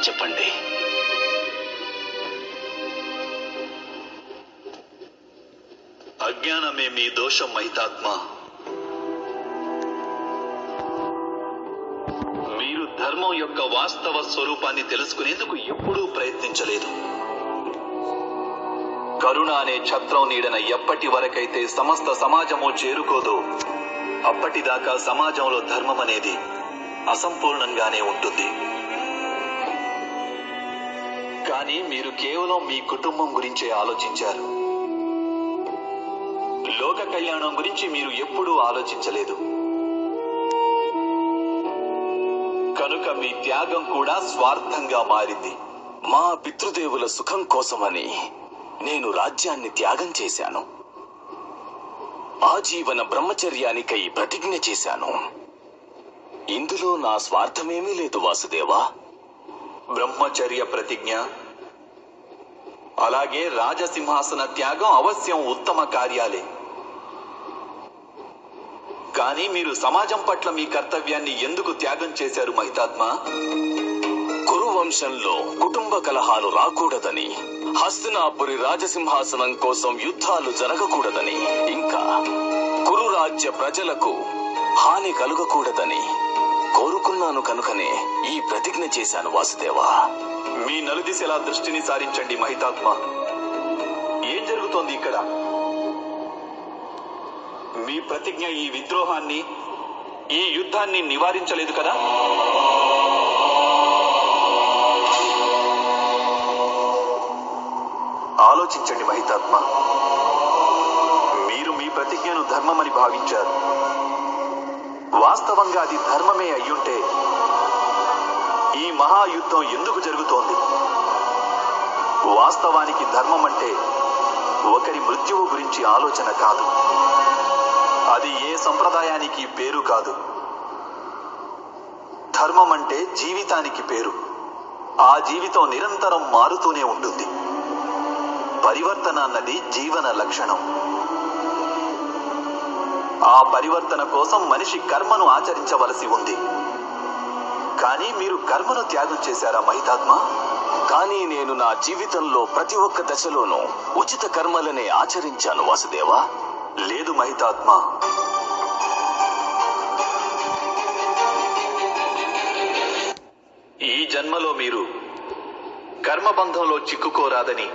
చెప్పండి. అజ్ఞానమే మీ దోషం మహితాత్మ. మీరు ధర్మం యొక్క వాస్తవ స్వరూపాన్ని తెలుసుకునేందుకు ఎప్పుడూ ప్రయత్నించలేదు. కరుణ అనే ఛత్రం నీడన ఎప్పటి వరకైతే సమస్త సమాజము చేరుకోదో అప్పటిదాకా సమాజంలో ధర్మం అనేది అసంపూర్ణంగానే ఉంటుంది. కానీ మీరు కేవలం మీ కుటుంబం గురించే ఆలోచించారు. లోక కళ్యాణం గురించి మీరు ఎప్పుడూ ఆలోచించలేదు. కనుక మీ త్యాగం కూడా స్వార్థంగా మారింది. మా పితృదేవుల సుఖం కోసమని నేను రాజ్యాన్ని త్యాగం చేశాను. ఆజీవన బ్రహ్మచర్యానికై ప్రతిజ్ఞ చేశాను. ఇందులో నా స్వార్థమేమీ లేదు వాసుదేవా. బ్రహ్మచర్య ప్రతిజ్ఞ అలాగే రాజసింహాసన త్యాగం అవశ్యం ఉత్తమ కార్యాలే. కానీ మీరు సమాజం పట్ల మీ కర్తవ్యాన్ని ఎందుకు త్యాగం చేశారు మహితాత్మ? కురువంశంలో కుటుంబ కలహాలు రాకూడదని, హస్తినాపురి రాజసింహాసనం కోసం యుద్ధాలు జరగకూడదని, ఇంకా కురు రాజ్య ప్రజలకు హాని కలుగకూడదని కోరుకున్నాను. కనుకనే ఈ ప్రతిజ్ఞ చేశాను వాసుదేవా. మీ నలుదిశలా దృష్టిని సారించండి మహితాత్మ. ఏం జరుగుతోంది ఇక్కడ? మీ ప్రతిజ్ఞ ఈ విద్రోహాన్ని, ఈ యుద్ధాన్ని నివారించలేదు కదా? ఆలోచించండి మహితాత్మ. మీరు మీ ప్రతిజ్ఞను ధర్మమని భావించారు. వాస్తవంగా అది ధర్మమే అయ్యుంటే ఈ మహాయుద్ధం ఎందుకు జరుగుతోంది? వాస్తవానికి ధర్మం అంటే ఒకరి మృత్యువు గురించి ఆలోచన కాదు. అది ఏ సంప్రదాయానికి పేరు కాదు. ధర్మం అంటే జీవితానికి పేరు. ఆ జీవితం నిరంతరం మారుతూనే ఉంటుంది. పరివర్తన అన్నది జీవన లక్షణం. ఆ పరివర్తన కోసం మనిషి కర్మను ఆచరించవలసి ఉంది. కానీ మీరు కర్మను త్యాగం చేశారా మహితాత్మ? కానీ నేను నా జీవితంలో ప్రతి ఒక్క దశలోనూ ఉచిత కర్మలనే ఆచరించాను వాసుదేవా. లేదు మహితాత్మ. ఈ జన్మలో మీరు కర్మబంధంలో చిక్కుకోరాదని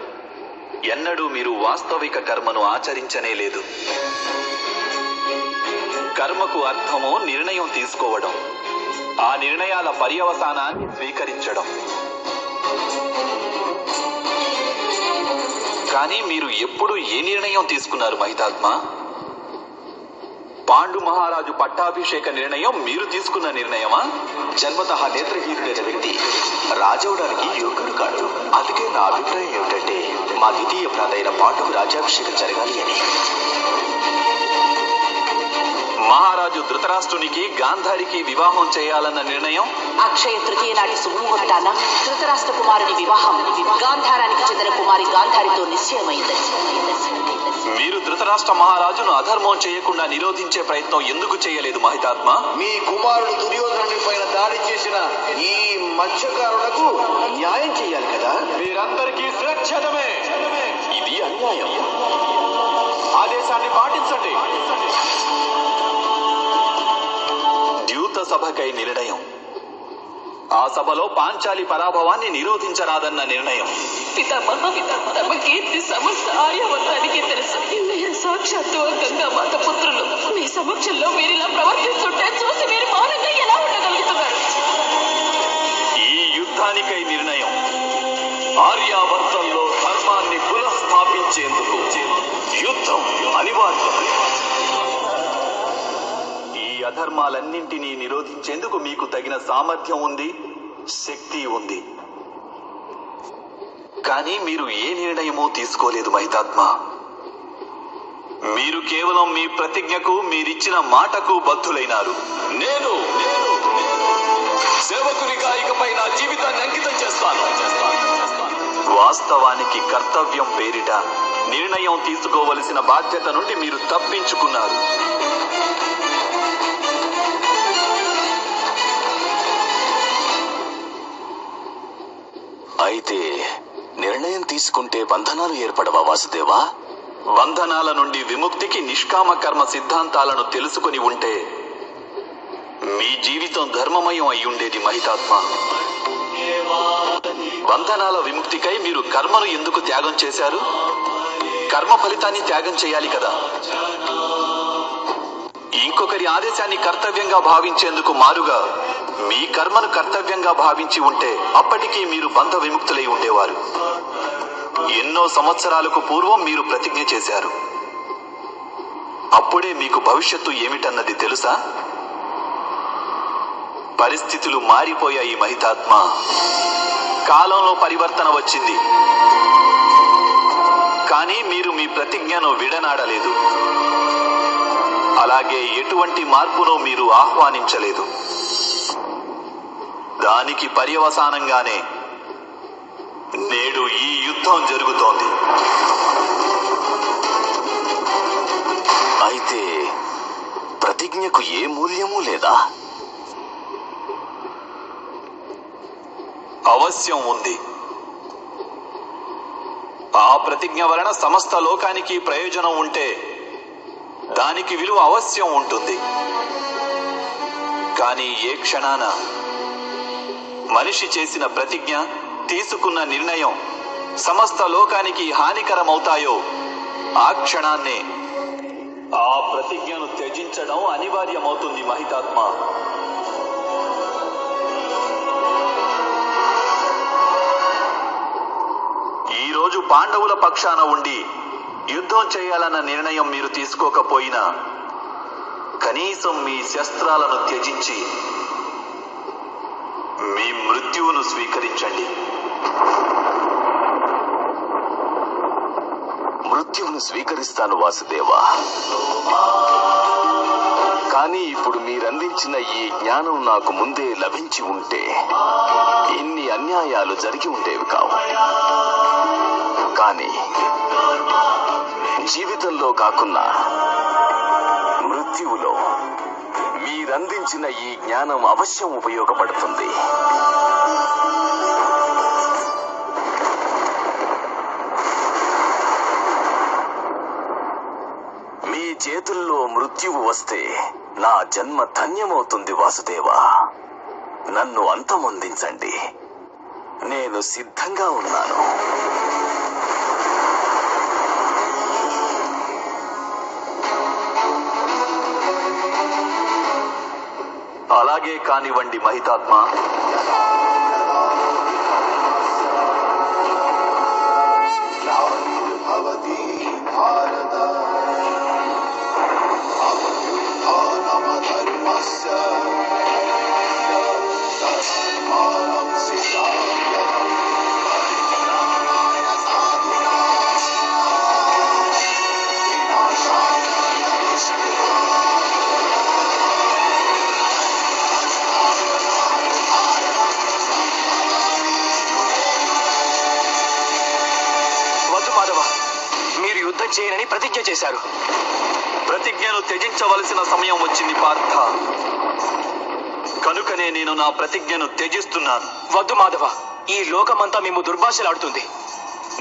ఎన్నడూ మీరు వాస్తవిక కర్మను ఆచరించనే లేదు. కర్మకు అర్థము నిర్ణయం తీసుకోవడం, ఆ నిర్ణయాల పర్యవసానాన్ని స్వీకరించడం. కానీ మీరు ఎప్పుడు ఏ నిర్ణయం తీసుకున్నారు మహితాత్మ? పాండు మహారాజు పట్టాభిషేక నిర్ణయం మీరు తీసుకున్న నిర్ణయమా? జన్మతః నేత్రహీనుడైన వ్యక్తి రాజవడానికి యోగ్యుడు కాడు. అందుకే నా అభిప్రాయం ఏమిటంటే మా ద్వితీయ భ్రాతైన పాండుకు రాజ్యాభిషేకం జరగాలి అని. మహారాజు ధృతరాష్ట్రునికి గాంధారికి వివాహం చేయాలన్న నిర్ణయం? అక్షయ తృతీయ నాటి శుభముహూర్తాన ధృతరాష్ట్ర కుమారుని వివాహం గాంధారానికి చెందిన కుమారి గాంధారితో నిశ్చయమైంది. మీరు ధృతరాష్ట్ర మహారాజును అధర్మం చేయకుండా నిరోధించే ప్రయత్నం ఎందుకు చేయలేదు మహితాత్మ? మీ కుమారుడు దుర్యోధనుడి పైన దాడి చేసిన ఈ మత్స్యకారులకు న్యాయం చేయాలి కదా. మీరందరికీ సురక్షితమే. ఇది అన్యాయం. ఆదేశాన్ని పాటించండి. ద్యూత సభకై నిర్ణయం. ఆ సభలో పాంచాలి పరాభవాన్ని నిరోధించరాదన్న నిర్ణయం. పితామహ తమ కీర్తి సమస్త ఆర్యావర్తానికి తెలుసు. మీరు సాక్షాత్తు గంగామాత పుత్రులు. మీ సమక్షంలో మీరిలా ప్రవర్తిస్తుంటే చూసి మీరు మౌనంగా ఎలా ఉండగలుగుతున్నారు? ఈ యుద్ధానికై నిర్ణయం. ఆర్యావర్తంలో ధర్మాన్ని పునఃస్థాపించేందుకు యుద్ధం అనివార్యం. ఈ అధర్మాలన్నింటినీ నిరోధించేందుకు మీకు తగిన సామర్థ్యం ఉంది, శక్తి ఉంది. కానీ మీరు ఏ నిర్ణయమూ తీసుకోలేదు మహితాత్మ. మీరు కేవలం మీ ప్రతిజ్ఞకు, మీరిచ్చిన మాటకు బద్ధులైనారు. నేను సేవకునిగా ఇకపై నా జీవితాన్ని అంకితం చేస్తాను. వాస్తవానికి కర్తవ్యం పేరిట నిర్ణయం తీసుకోవలసిన బాధ్యత నుండి మీరు తప్పించుకున్నారు. అయితే నిర్ణయం తీసుకుంటే బంధనాలు ఏర్పడవా వాసుదేవా? బంధనాల నుండి విముక్తికి నిష్కామ కర్మ సిద్ధాంతాలను తెలుసుకుని ఉంటే మీ జీవితం ధర్మమయం అయ్యుండేది మహితాత్మ. బంధనాల విముక్తికై మీరు కర్మను ఎందుకు త్యాగం చేశారు? కర్మ ఫలితాన్ని త్యాగం చేయాలి కదా. ఇంకొకరి ఆదేశాన్ని కర్తవ్యంగా భావించేందుకు మారుగా మీ కర్మను కర్తవ్యంగా భావించి ఉంటే అప్పటికీ మీరు బంధ విముక్తులై ఉండేవారు. ఎన్నో సంవత్సరాలకు పూర్వం మీరు ప్రతిజ్ఞ చేశారు. అప్పుడే మీకు భవిష్యత్తు ఏమిటన్నది తెలుసా? పరిస్థితులు మారిపోయాయి మహితాత్మ. కాలంలో పరివర్తన వచ్చింది, కానీ మీరు మీ ప్రతిజ్ఞను విడనాడలేదు. అలాగే ఎటువంటి మార్పును మీరు ఆహ్వానించలేదు. దానికి పర్యవసానంగానే నేడు ఈ యుద్ధం జరుగుతోంది. అయితే ప్రతిజ్ఞకు ఏ మూల్యమూ లేదా? అవశ్యం ఉంది. ఆ ప్రతిజ్ఞ వలన సమస్త లోకానికి ప్రయోజనం ఉంటే దానికి విలువ అవశ్యం ఉంటుంది. కానీ ఏ క్షణాన మనిషి చేసిన ప్రతిజ్ఞ, తీసుకున్న నిర్ణయం సమస్త లోకానికి హానికరమవుతాయో ఆ క్షణాన్నే ఆ ప్రతిజ్ఞను త్యజించడం అనివార్యమవుతుంది మహితాత్మ. ఈ రోజు పాండవుల పక్షాన ఉండి యుద్ధం చేయాలన్న నిర్ణయం మీరు తీసుకోకపోయినా కనీసం మీ శస్త్రాలను త్యజించి మీ మృత్యువును స్వీకరించండి. మృత్యువును స్వీకరిస్తాను వాసుదేవా. కానీ ఇప్పుడు మీరందించిన ఈ జ్ఞానం నాకు ముందే లభించి ఉంటే ఇన్ని అన్యాయాలు జరిగి ఉండేవి కావు. కానీ జీవితంలో కాకున్నా మృత్యువులో మీరందించిన ఈ జ్ఞానం అవశ్యం ఉపయోగపడుతుంది. మీ చేతుల్లో మృత్యువు వస్తే నా జన్మ ధన్యమవుతుంది వాసుదేవా. నన్ను అంతమొందించండి, నేను సిద్ధంగా ఉన్నాను. అలాగే కానివ్వండి మహితాత్మ. చేయనని ప్రతిజ్ఞ చేశారు. ప్రతిజ్ఞను త్యజించవలసిన సమయం వచ్చింది పార్థ. కనుకనే నేను నా ప్రతిజ్ఞను త్యజిస్తున్నాను. వద్దు మాధవ, ఈ లోకమంతా మేము దుర్భాషలాడుతుంది.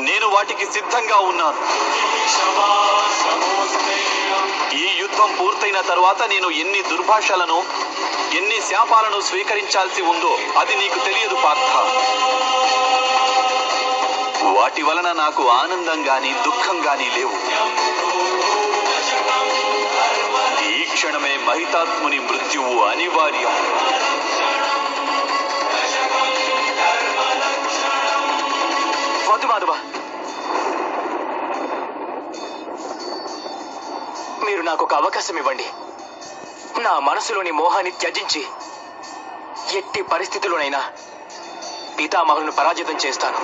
నేను వాటికి సిద్ధంగా ఉన్నాను. ఈ యుద్ధం పూర్తయిన తర్వాత నేను ఎన్ని దుర్భాషలను, ఎన్ని శాపాలను స్వీకరించాల్సి ఉందో అది నీకు తెలియదు పార్థ. వాటి వలన నాకు ఆనందం గాని దుఃఖం గాని లేవు. ఈ క్షణమే మహితాత్ముని మృత్యువు అనివార్యం. వద్దు మాధవ, మీరు నాకు ఒక అవకాశం ఇవ్వండి. నా మనసులోని మోహాన్ని త్యజించి ఎట్టి పరిస్థితుల్లోనైనా పితామహులను పరాజితం చేస్తాను.